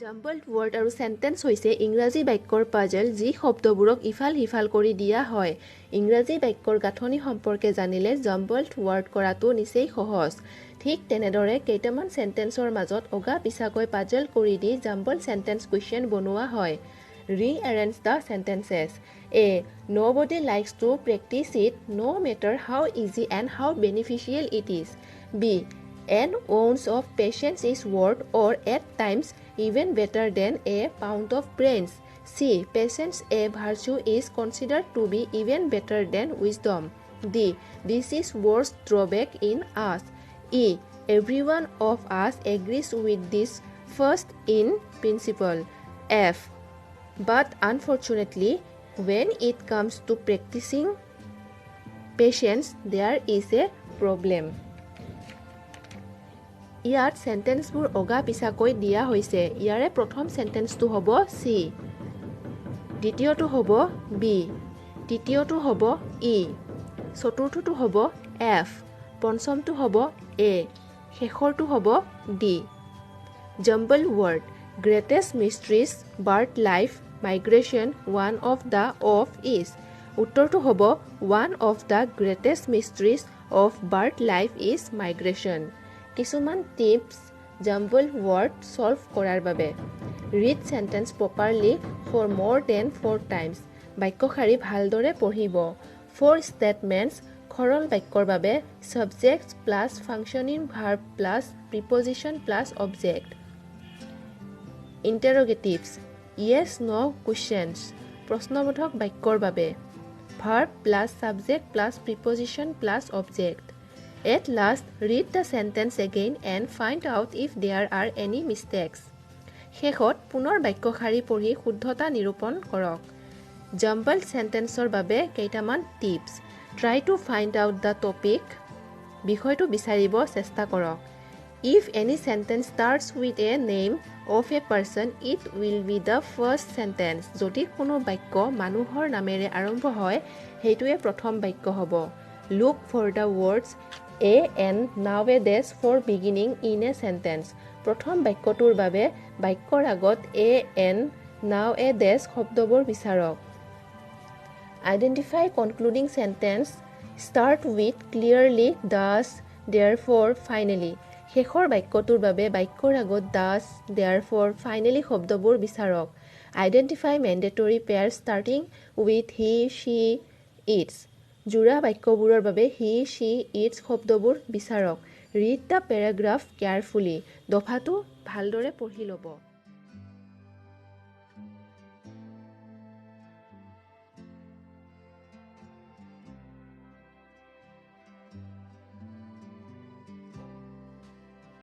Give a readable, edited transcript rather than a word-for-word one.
জাম্বলড word আৰু sentence হৈছে ইংৰাজী বাক্যৰ পাজল যি শব্দবোৰক ইফাল সিফাল কৰি দিয়া হয়। ইংৰাজী বাক্যৰ গাঁথনি সম্পৰ্কে জানিলে জাম্বলড ৱৰ্ড কৰাটো নিচেই সহজ। ঠিক তেনেদৰে কেইটামান চেণ্টেন্সৰ মাজত অগা পিছাকৈ পাজল কৰি দি জাম্বলড চেণ্টেন্স কুৱেশ্যন বনোৱা হয়। Rearrange the sentences. A. Nobody likes to practice it, no matter how easy and how beneficial it is. B. An ounce of patience is worth, or at times, even better than a pound of brains. C. Patience, a virtue, is considered to be even better than wisdom. D. This is worst drawback in us. E. Everyone of us agrees with this first in principle. F. But unfortunately, when it comes to practicing patience, there is a problem. ইয়াত চেণ্টেন্সবোৰ অগা পিছাকৈ দিয়া হৈছে। ইয়াৰে প্ৰথম চেণ্টেন্সটো হ'ব C, দ্বিতীয়টো হ'ব B, তৃতীয়টো হ'ব ই, চতুৰ্থটো হ'ব এফ, পঞ্চমটো হ'ব এ, শেষৰটো হ'ব D. Jumble word. Greatest mysteries, bird life, migration, one of the of is. উত্তৰটো হ'ব one of the greatest mysteries of bird life is migration. কিছুমান টিপছ জাম্বল ৱৰ্ড ছল্ভ কৰাৰ বাবে। Read sentence properly for more than 4 times. বাক্যশাৰী ভালদৰে পঢ়িব। For statements সৰল বাক্যৰ বাবে subject plus functioning verb plus preposition plus object. Interrogatives yes no' questions প্ৰশ্নবোধক বাক্যৰ বাবে verb plus subject plus preposition plus object. At last, read the sentence again and find out if there are any mistakes. শেষত পুনৰ বাক্যশাৰী পঢ়ি শুদ্ধতা নিৰূপণ কৰক। জাম্বলড চেণ্টেন্সৰ বাবে কেইটামান tips. Try to find out the topic. বিষয়টো বিচাৰিব চেষ্টা কৰক। If any sentence starts with a name of a person, it will be the first sentence. যদি কোনো বাক্য মানুহৰ নামেৰে আৰম্ভ হয়, সেইটোৱে প্ৰথম বাক্য হ'ব। Look for the words a and nowadays for beginning in a sentence. প্ৰথম বাক্যটোৰ বাবে বাক্যৰ আগত a and nowadays শব্দবোৰ বিচাৰক। Identify concluding sentence. Start with clearly, thus, therefore, finally. শেষৰ বাক্যটোৰ বাবে বাক্যৰ আগত thus, therefore, finally শব্দবোৰ বিচাৰক। Identify mandatory pairs starting with he, she, its. জোৰা বাক্যবোৰৰ বাবে হি, she, its শব্দবোৰ বিচাৰক। Read the paragraph carefully. দফাটো ভালদৰে পঢ়ি ল'ব।